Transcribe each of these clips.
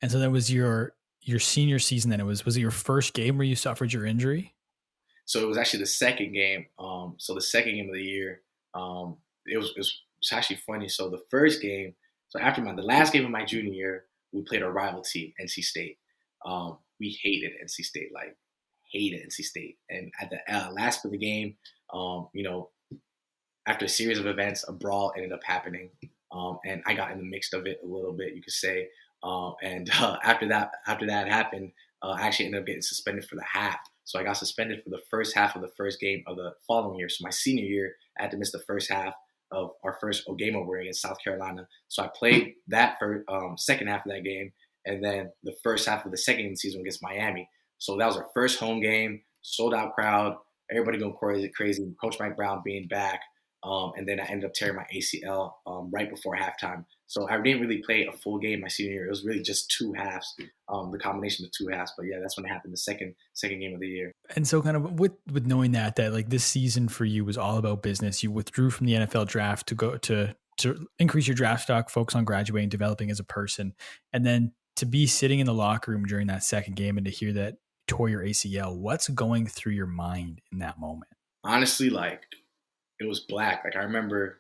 And so that was your senior season then. Was it your first game where you suffered your injury? So it was actually the second game. So the second game of the year, it's actually funny. So the first game, so after the last game of my junior year, we played our rival team, NC State. We hated NC State, like hated NC State. And at the last of the game, you know, after a series of events, a brawl ended up happening, and I got in the mix of it a little bit, you could say. And after that happened, I actually ended up getting suspended for the half. So I got suspended for the first half of the first game of the following year. So my senior year, I had to miss the first half of our first game over against South Carolina. So I played that for second half of that game, and then the first half of the second season against Miami. So that was our first home game, sold out crowd, everybody going crazy. Coach Mike Brown being back. And then I ended up tearing my ACL right before halftime. So I didn't really play a full game my senior year. It was really just two halves, the combination of two halves. But yeah, that's when it happened, the second game of the year. And so kind of with knowing that like this season for you was all about business, you withdrew from the NFL draft to go to increase your draft stock, focus on graduating, developing as a person, and then to be sitting in the locker room during that second game and to hear that you tore your ACL, what's going through your mind in that moment? Honestly, like it was black. Like I remember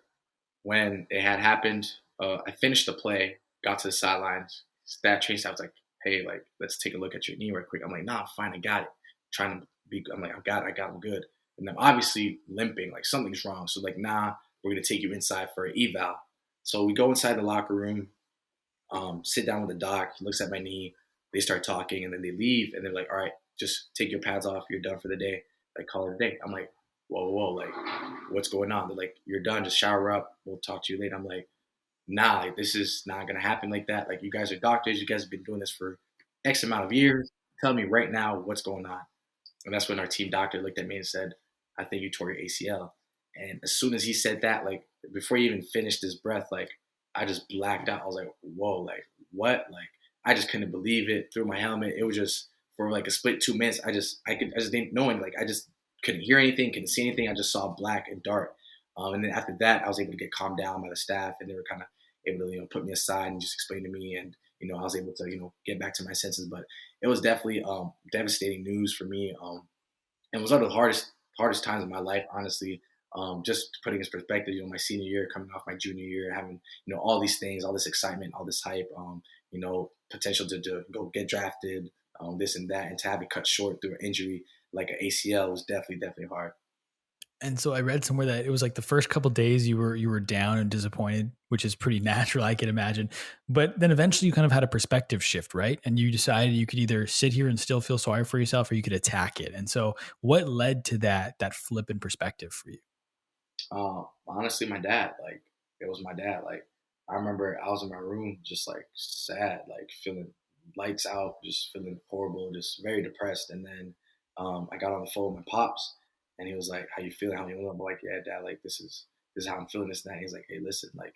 when it had happened, I finished the play, got to the sidelines. That trace, I was like, "Hey, like, let's take a look at your knee real quick." I'm like, "Nah, I'm fine, I got it." Trying to be, I'm like, I'm good." And I'm obviously limping, like something's wrong. So like, "Nah, we're gonna take you inside for an eval." So we go inside the locker room, sit down with the doc. He looks at my knee. They start talking, and then they leave, and they're like, "All right, just take your pads off. You're done for the day. Like, call it a day." I'm like, whoa, like, what's going on? They're like, "You're done. Just shower up. We'll talk to you later." I'm like, nah, like, this is not gonna happen like that. Like, you guys are doctors. You guys have been doing this for X amount of years. Tell me right now what's going on. And that's when our team doctor looked at me and said, "I think you tore your ACL." And as soon as he said that, like before he even finished his breath, like I just blacked out. I was like, whoa, like what? Like I just couldn't believe it. Through my helmet, it was just for like a split 2 minutes. I just didn't know, like I just couldn't hear anything, couldn't see anything. I just saw black and dark. And then after that, I was able to get calmed down by the staff, and they were kind of able to put me aside and just explain to me, and I was able to get back to my senses. But it was definitely devastating news for me. And it was one of the hardest times of my life, honestly. Just putting in perspective, my senior year, coming off my junior year, having all these things, all this excitement, all this hype, potential to go get drafted, this and that, and to have it cut short through an injury like an ACL was definitely hard. And so I read somewhere that it was like the first couple days you were down and disappointed, which is pretty natural, I can imagine. But then eventually you kind of had a perspective shift, right? And you decided you could either sit here and still feel sorry for yourself or you could attack it. And so what led to that flip in perspective for you? Honestly, my dad, like it was my dad. Like I remember I was in my room, just like sad, like feeling lights out, just feeling horrible, just very depressed. And then I got on the phone with my pops, and he was like, "How you feeling? How you feeling?" I'm like, "Yeah, dad. Like this is how I'm feeling. This and that." He's like, "Hey, listen, like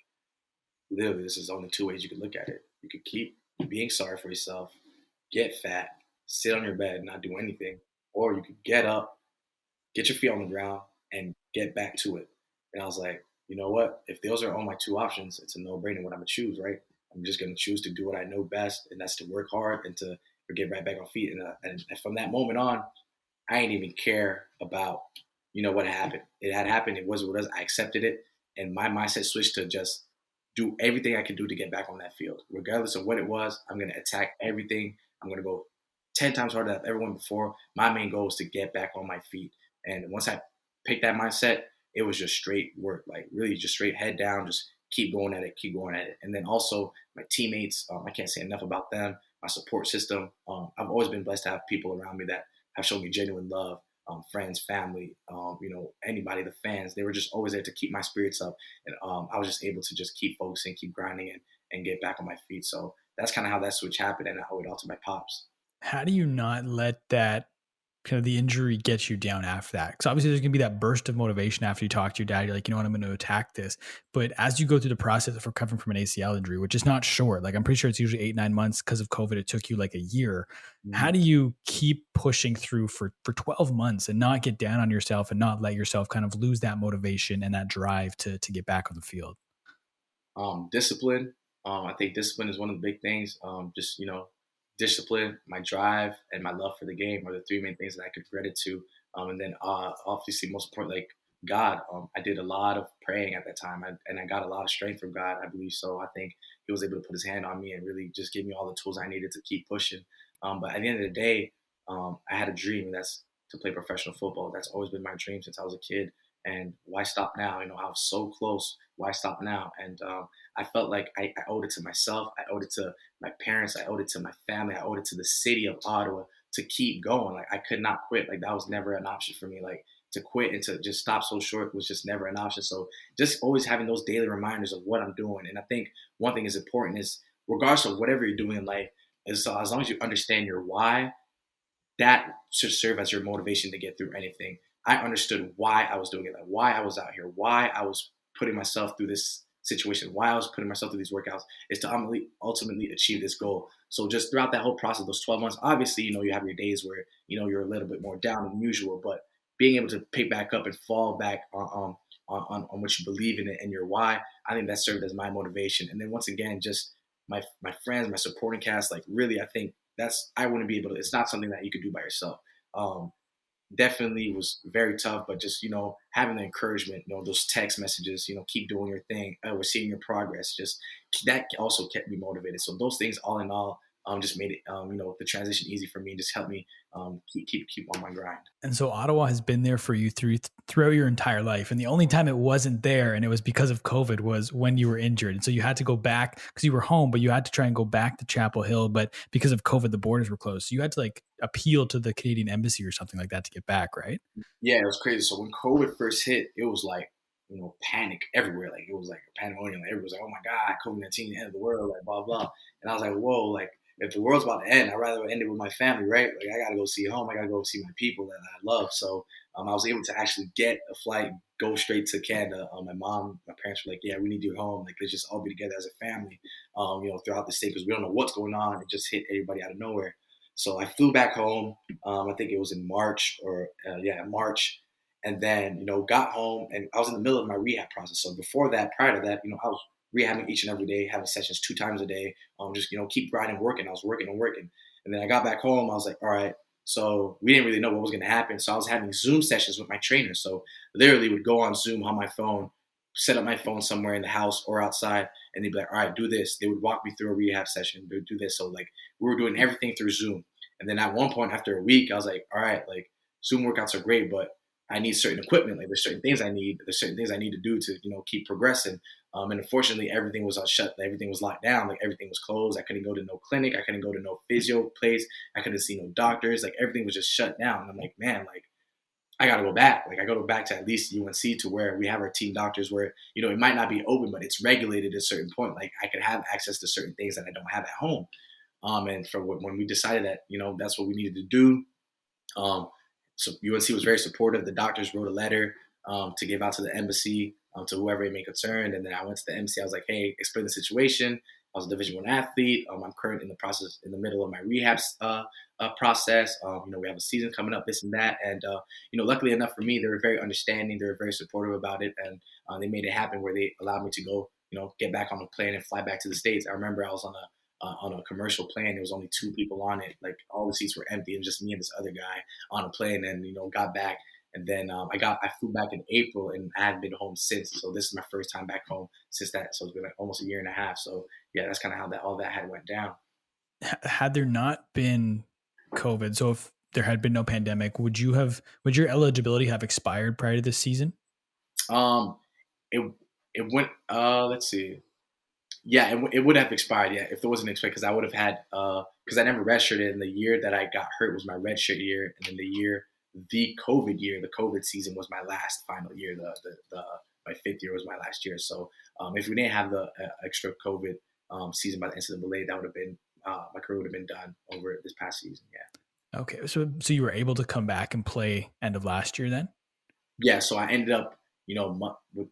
literally, this is only two ways you could look at it. You could keep being sorry for yourself, get fat, sit on your bed, not do anything, or you could get up, get your feet on the ground, and get back to it." And I was like, you know what? If those are all my two options, it's a no-brainer what I'm gonna choose, right? I'm just gonna choose to do what I know best, and that's to work hard and to get right back on feet. And from that moment on, I didn't even care about what happened. It had happened. It was what it was. I accepted it, and my mindset switched to just do everything I can do to get back on that field, regardless of what it was. I'm gonna attack everything. I'm gonna go 10 times harder than I've ever went before. My main goal is to get back on my feet. And once I picked that mindset, it was just straight work, like really just straight head down, just keep going at it, keep going at it. And then also my teammates, I can't say enough about them, my support system. I've always been blessed to have people around me that have shown me genuine love, friends, family, anybody, the fans. They were just always there to keep my spirits up. And I was just able to just keep focusing, keep grinding, and get back on my feet. So that's kind of how that switch happened, and I owe it all to my pops. How do you not let that kind of the injury get you down after that? Because obviously there's going to be that burst of motivation after you talk to your dad. You're like, you know what, I'm going to attack this. But as you go through the process of recovering from an ACL injury, which is not short, like I'm pretty sure it's usually 8, 9 months because of COVID. It took you like a year. How Mhm. do you keep pushing through for 12 months and not get down on yourself and not let yourself kind of lose that motivation and that drive to get back on the field? Discipline. I think discipline is one of the big things. Just discipline, my drive, and my love for the game are the three main things that I could credit to. And then obviously, most important, like God. I did a lot of praying at that time, and I got a lot of strength from God. I believe so. I think He was able to put His hand on me and really just give me all the tools I needed to keep pushing. But at the end of the day, I had a dream, and that's to play professional football. That's always been my dream since I was a kid. And why stop now? I was so close. Why stop now? And I felt like I owed it to myself. I owed it to my parents. I owed it to my family. I owed it to the city of Ottawa to keep going. Like I could not quit. Like that was never an option for me. Like to quit and to just stop so short was just never an option. So just always having those daily reminders of what I'm doing. And I think one thing is important is regardless of whatever you're doing in life, is as long as you understand your why, that should serve as your motivation to get through anything. I understood why I was doing it, like why I was out here, why I was putting myself through this situation, why I was putting myself through these workouts, is to ultimately achieve this goal. So just throughout that whole process, those 12 months, obviously, you have your days where, you're a little bit more down than usual, but being able to pick back up and fall back on what you believe in it and your why, I think that served as my motivation. And then once again, just my friends, my supporting cast, like really, I think I wouldn't be able to. It's not something that you could do by yourself. Um, Definitely was very tough, but just having the encouragement, those text messages, keep doing your thing. We're seeing your progress. Just that also kept me motivated. So those things, all in all, just made it, the transition easy for me and just helped me keep on my grind. And so Ottawa has been there for you throughout your entire life. And the only time it wasn't there, and it was because of COVID, was when you were injured. And so you had to go back because you were home, but you had to try and go back to Chapel Hill. But because of COVID, the borders were closed. So you had to like appeal to the Canadian embassy or something like that to get back, right? Yeah, it was crazy. So when COVID first hit, it was like, panic everywhere. Like it was like a pandemonium. Like, everyone was like, "Oh my God, COVID-19, the end of the world," like blah blah. And I was like, "Whoa!" Like if the world's about to end, I'd rather end it with my family, right? Like I gotta go see home. I gotta go see my people that I love. So I was able to actually get a flight, go straight to Canada. My parents were like, "Yeah, we need you home. Like let's just all be together as a family, throughout the state because we don't know what's going on. It just hit everybody out of nowhere." So I flew back home. I think it was in March March. And then, got home and I was in the middle of my rehab process. So before that, prior to that, I was rehabbing each and every day, having sessions 2 times a day. Just, keep grinding, working. I was working and working. And then I got back home. I was like, all right. So we didn't really know what was going to happen. So I was having Zoom sessions with my trainer. So literally would go on Zoom on my phone, set up my phone somewhere in the house or outside. And they'd be like, all right, do this. They would walk me through a rehab session. They would do this. So like we were doing everything through Zoom. And then at one point after a week, I was like, all right, like Zoom workouts are great, but I need certain equipment. Like there's certain things I need. There's certain things I need to do to, keep progressing. And unfortunately, everything was shut. Everything was locked down. Like everything was closed. I couldn't go to no clinic. I couldn't go to no physio place. I couldn't see no doctors. Like everything was just shut down. And I'm like, man, like I got to go back. Like I go back to at least UNC to where we have our team doctors where, it might not be open, but it's regulated at a certain point. Like I could have access to certain things that I don't have at home. And for when we decided that, that's what we needed to do, so UNC was very supportive. The doctors wrote a letter to give out to the embassy, to whoever it may concern. And then I went to the embassy. I was like, hey, explain the situation. I was a Division I athlete. I'm currently in the middle of my rehab process. We have a season coming up, this and that. And, luckily enough for me, they were very understanding. They were very supportive about it. And they made it happen where they allowed me to go, get back on a plane and fly back to the States. I remember I was on a commercial plane. There was only 2 people on it. Like all the seats were empty. It was just me and this other guy on a plane and, got back. And then I flew back in April and I haven't been home since. So this is my first time back home since that. So it's been like almost a year and a half. So yeah, that's kind of how all that had went down. Had there not been COVID, so if there had been no pandemic, would your eligibility have expired prior to this season? Um, it, it went, let's see. Yeah, it would have expired. Yeah, if it wasn't expired, because I would have had because I never redshirted. And the year that I got hurt was my redshirt year, and then the COVID season was my last final year. The my fifth year was my last year. So if we didn't have the extra COVID season by the NCAA, that would have been my career would have been done over this past season. Yeah. Okay, so you were able to come back and play end of last year then? Yeah. So I ended up, with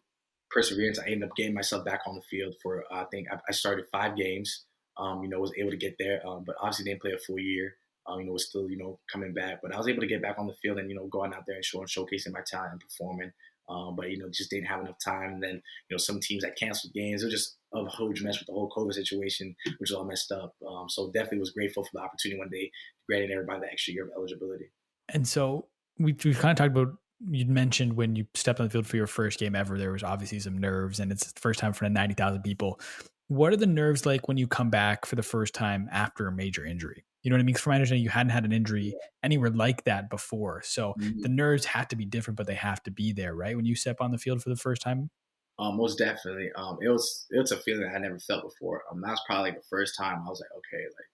perseverance, I ended up getting myself back on the field for I think I started 5 games. Was able to get there, but obviously didn't play a full year. Was still coming back, but I was able to get back on the field and going out there and showcasing my talent and performing. But just didn't have enough time. And then some teams that canceled games. It was just of a huge mess with the whole COVID situation, which is all messed up. So definitely was grateful for the opportunity when they granted everybody the extra year of eligibility. And so we've kind of talked about, you'd mentioned when you stepped on the field for your first game ever, there was obviously some nerves, and it's the first time in front of 90,000 people. What are the nerves like when you come back for the first time after a major injury? You know what I mean? 'Cause from my understanding, you hadn't had an injury anywhere like that before. So the Mhm. nerves have to be different, but they have to be there, right? When you step on the field for the first time. Most definitely. It was a feeling that I never felt before. That was probably the first time I was like, okay, like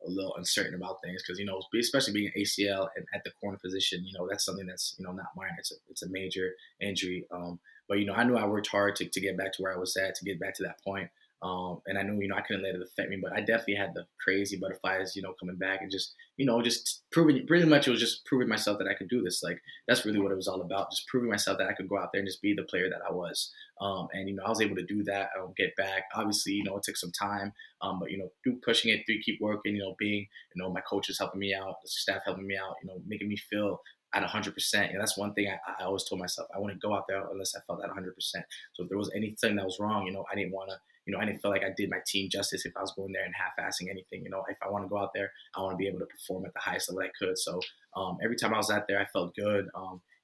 a little uncertain about things because especially being ACL and at the corner position, that's something that's not minor. It's a major injury. But I knew I worked hard to get back to where I was at, to get back to that point. And I knew I couldn't let it affect me, but I definitely had the crazy butterflies, coming back and just proving. Pretty much, it was just proving myself that I could do this. Like that's really what it was all about, just proving myself that I could go out there and just be the player that I was. And I was able to do that. Get back. Obviously, it took some time, but through pushing it, through keep working, being, my coaches helping me out, the staff helping me out, making me feel at 100%. That's one thing I always told myself. I wouldn't go out there unless I felt at 100%. So if there was anything that was wrong, I didn't want to. I didn't feel like I did my team justice if I was going there and half-assing anything. If I want to go out there, I want to be able to perform at the highest level I could. So every time I was out there, I felt good.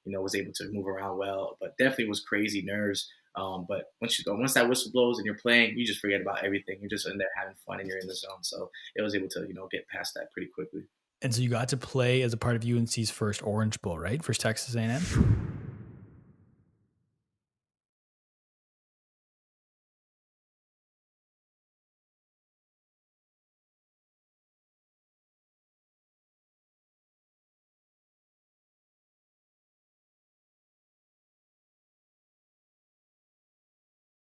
Was able to move around well, but definitely was crazy nerves. But once that whistle blows and you're playing, you just forget about everything. You're just in there having fun and you're in the zone. So it was able to get past that pretty quickly. And so you got to play as a part of UNC's first Orange Bowl, right? First Texas A&M.